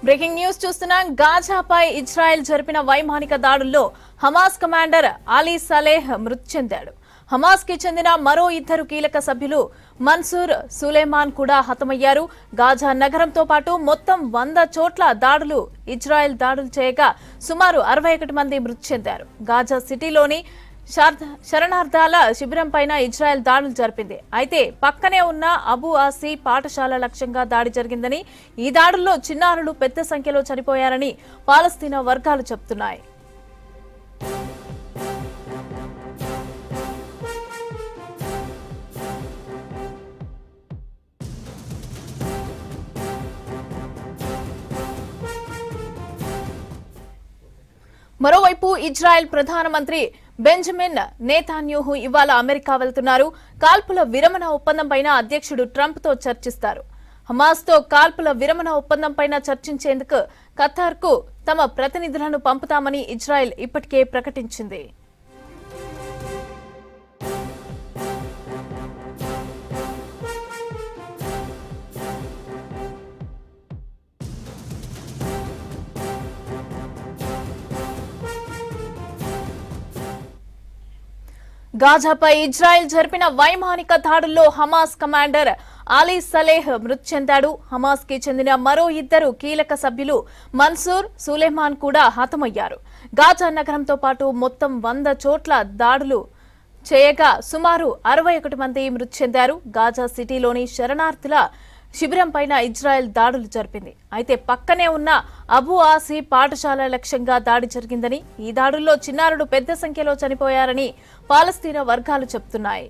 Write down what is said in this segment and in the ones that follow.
Breaking news చూస్తున్నాం. గాజాపై Israel జరిపిన వైమానిక దాడుల్లో హమాస్ కమాండర్ అలీ సలేహ్ మృతి చెందాడు. హమాస్ కి చెందిన మరో ఇద్దరు కీలక సభ్యులు మన్సూర్ సులేమాన్ కూడా హతమయ్యారు. గాజా నగరంతో పాటు మొత్తం 100 చోట్ల ఇజ్రాయెల్ దాడులు చేయగా సుమారు 61 మంది మృతి చెందారు. గాజా సిటీలోని శరణార్థాల శిబిరంపైన ఇజ్రాయెల్ దాడులు జరిపింది. అయితే పక్కనే ఉన్న అబు ఆసీ పాఠశాల లక్ష్యంగా దాడి జరిగిందని, ఈ దాడుల్లో చిన్నారులు పెద్ద సంఖ్యలో చనిపోయారని పాలస్తీనా వర్గాలు చెబుతున్నాయి. మరోవైపు ఇజ్రాయెల్ ప్రధానమంత్రి బెంజమిన్ నేతాన్యాహు ఇవాళ అమెరికా వెళ్తున్నారు. కాల్పుల విరమణ ఒప్పందంపైన అధ్యక్షుడు ట్రంప్ తో చర్చిస్తారు. హమాస్ తో కాల్పుల విరమణ ఒప్పందంపైన చర్చించేందుకు ఖతార్ కు తమ ప్రతినిధులను పంపుతామని ఇజ్రాయెల్ ఇప్పటికే ప్రకటించింది. గాజాపై ఇజ్రాయెల్ జరిపిన వైమానిక దాడుల్లో హమాస్ కమాండర్ అలీ సలేహ్ మృతి చెందాడు. హమాస్ కి చెందిన మరో ఇద్దరు కీలక సభ్యులు మన్సూర్ సులేమాన్ కూడా హతమయ్యారు. గాజా నగరంతో పాటు మొత్తం 100 చోట్ల దాడులు చేయగా సుమారు 61 మంది మృతి చెందారు. గాజా సిటీలోని శరణార్థుల శిబిరంపైన ఇజ్రాయెల్ దాడులు జరిపింది. అయితే పక్కనే ఉన్న అబు ఆసీ పాఠశాల లక్ష్యంగా దాడి జరిగిందని, ఈ దాడుల్లో చిన్నారులు పెద్ద సంఖ్యలో చనిపోయారని పాలస్తీనా వర్గాలు చెబుతున్నాయి.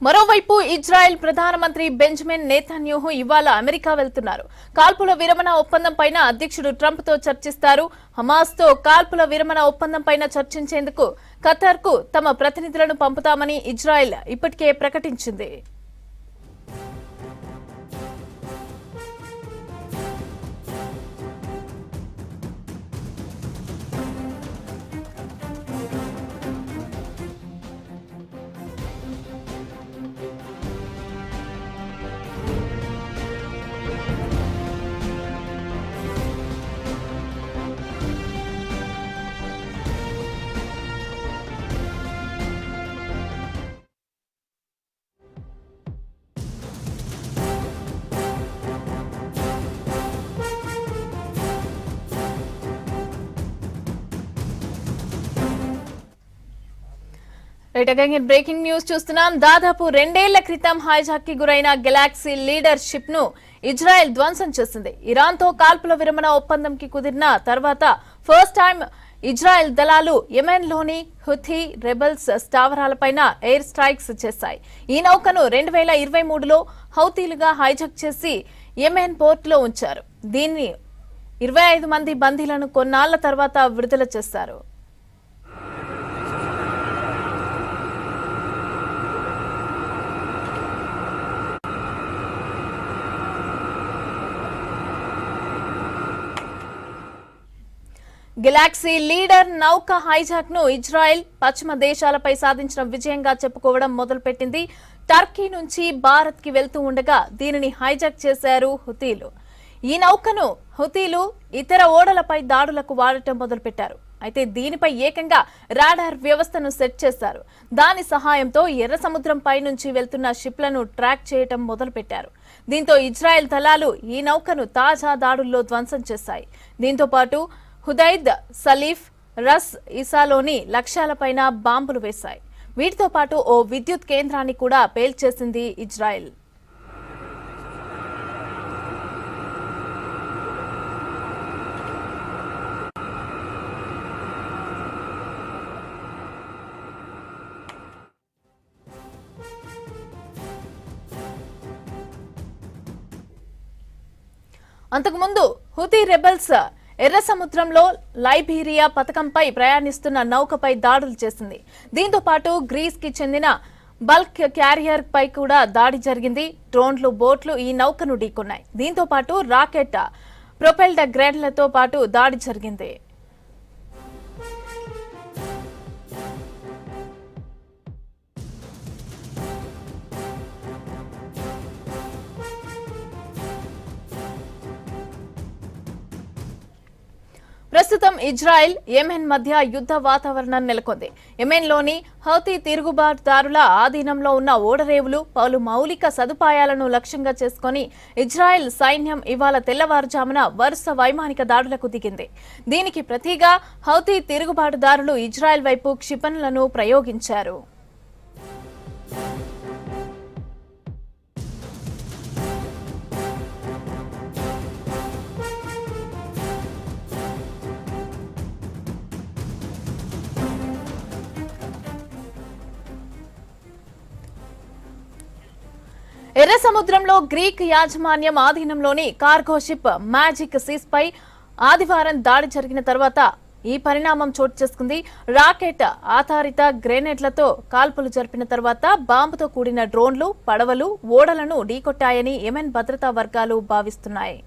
మరోవైపు ఇజ్రాయెల్ ప్రధానమంత్రి బెంజమిన్ నేతాన్యాహు ఇవాళ అమెరికా వెళ్తున్నారు. కాల్పుల విరమణ ఒప్పందంపైన అధ్యక్షుడు ట్రంప్ తో చర్చిస్తారు. హమాస్ తో కాల్పుల విరమణ ఒప్పందంపైన చర్చించేందుకు ఖతార్ కు తమ ప్రతినిధులను పంపుతామని ఇజ్రాయెల్ ఇప్పటికే ప్రకటించింది. బ్రేకింగ్ న్యూస్ చూస్తున్నాం. దాదాపు 2 ఏళ్ల క్రితం హైజాక్ కి గురైన గెలాక్సీ లీడర్ షిప్ ను ఇజ్రాయెల్ ధ్వంసం చేసింది. ఇరాన్ తో కాల్పుల విరమణ ఒప్పందం కి కుదిరిన తర్వాత ఫస్ట్ టైం ఇజ్రాయెల్ దళాలు యెమెన్ లోని హుథీ రెబెల్స్ స్థావరాలపైన ఎయిర్ స్ట్రైక్స్ చేశాయి. ఈ నౌకను 2023లో హౌతీలుగా హైజాక్ చేసి యెమెన్ పోర్ట్ లో ఉంచారు. దీన్ని 25 మంది బందీలను కొన్నాళ్ల తర్వాత విడుదల చేశారు. గెలాక్సీ లీడర్ నౌక హైజాక్ ను ఇజ్రాయెల్ పశ్చిమ దేశాలపై సాధించిన విజయంగా చెప్పుకోవడం మొదలుపెట్టింది. టర్కీ నుంచి భారత్ కి వెళ్తూ ఉండగా దీనిని హైజాక్ చేశారు హుతీలు. ఈ నౌకను హుతీలు ఇతర ఓడలపై దాడులకు వాడటం మొదలుపెట్టారు. అయితే దీనిపై ఏకంగా రాడార్ వ్యవస్థను సెట్ చేశారు. దాని సహాయంతో ఎర్ర సముద్రంపై నుంచి వెళ్తున్న షిప్లను ట్రాక్ చేయటం మొదలుపెట్టారు. దీంతో ఇజ్రాయెల్ దళాలు ఈ నౌకను తాజా దాడుల్లో ధ్వంసం చేశాయి. దీంతో పాటు హుదైద్, సలీఫ్, రస్ ఇసాలోని లక్ష్యాలపైన బాంబులు వేశాయి. వీటితో పాటు ఓ విద్యుత్ కేంద్రాన్ని కూడా పేల్చేసింది ఇజ్రాయెల్. అంతకుముందు హుతీ రెబెల్స్ ఎర్ర సముద్రంలో లైబీరియా పథకంపై ప్రయాణిస్తున్న నౌకపై దాడులు చేసింది. దీంతో పాటు గ్రీస్ కి చెందిన బల్క్ క్యారియర్ పై కూడా దాడి జరిగింది. డ్రోన్లు, బోట్లు ఈ నౌకను ఢీకొన్నాయి. దీంతో పాటు రాకెట్ ప్రొపెల్డ్ గ్రెనేడ్లతో పాటు దాడి జరిగింది. ప్రస్తుతం ఇజ్రాయెల్ యెమెన్ మధ్య యుద్ధ వాతావరణం నెలకొంది. యెమెన్లోని హౌతీ తిరుగుబాటుదారుల ఆధీనంలో ఉన్న ఓడరేవులు, పలు మౌలిక సదుపాయాలను లక్ష్యంగా చేసుకుని ఇజ్రాయెల్ సైన్యం ఇవాళ తెల్లవారుజామున వరుస వైమానిక దాడులకు దిగింది. దీనికి ప్రతిగా హౌతీ తిరుగుబాటుదారులు ఇజ్రాయెల్ వైపు క్షిపణులను ప్రయోగించారు. ఎర్ర సముద్రంలో గ్రీక్ యాజమాన్యం ఆధీనంలోని కార్గో షిప్ మ్యాజిక్ సీస్ పై ఆదివారం దాడి జరిగిన తర్వాత ఈ పరిణామం చోటు చేసుకుంది. రాకెట్ ఆధారిత గ్రెనేడ్లతో కాల్పులు జరిపిన తర్వాత బాంబుతో కూడిన డ్రోన్లు, పడవలు, ఓడలను ఢీకొట్టాయని యెమెన్ భద్రతా వర్గాలు భావిస్తున్నాయి.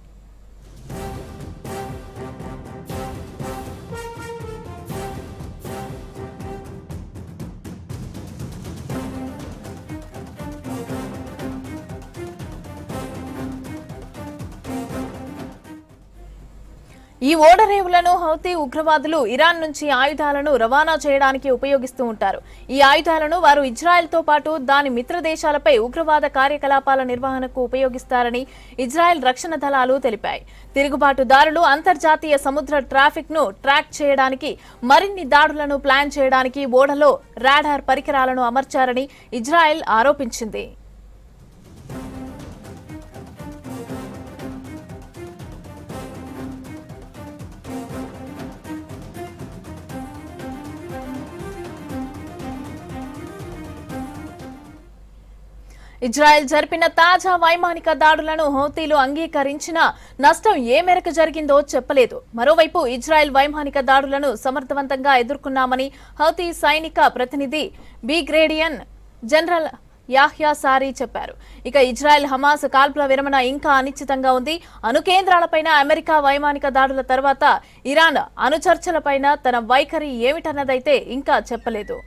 ఈ ఓడరేవులను హౌతీ ఉగ్రవాదులు ఇరాన్ నుంచి ఆయుధాలను రవాణా చేయడానికి ఉపయోగిస్తూ ఉంటారు. ఈ ఆయుధాలను వారు ఇజ్రాయెల్తో పాటు దాని మిత్ర దేశాలపై ఉగ్రవాద కార్యకలాపాల నిర్వహణకు ఉపయోగిస్తారని ఇజ్రాయెల్ రక్షణ దళాలు తెలిపాయి. తిరుగుబాటుదారులు అంతర్జాతీయ సముద్ర ట్రాఫిక్ ను ట్రాక్ చేయడానికి, మరిన్ని దాడులను ప్లాన్ చేయడానికి ఓడలో రాడార్ పరికరాలను అమర్చారని ఇజ్రాయెల్ ఆరోపించింది. ఇజ్రాయెల్ జరిపిన తాజా వైమానిక దాడులను హౌతీలు అంగీకరించినా నష్టం ఏ మేరకు జరిగిందో చెప్పలేదు. మరోవైపు ఇజ్రాయెల్ వైమానిక దాడులను సమర్థవంతంగా ఎదుర్కొన్నామని హౌతీ సైనిక ప్రతినిధి బ్రిగేడియర్ జనరల్ యాహ్యా సారీ చెప్పారు. ఇక ఇజ్రాయెల్ హమాస్ కాల్పుల విరమణ ఇంకా అనిశ్చితంగా ఉంది. అణు కేంద్రాలపైన అమెరికా వైమానిక దాడుల తర్వాత ఇరాన్ అణు చర్చలపైన తన వైఖరి ఏమిటన్నదైతే ఇంకా చెప్పలేదు.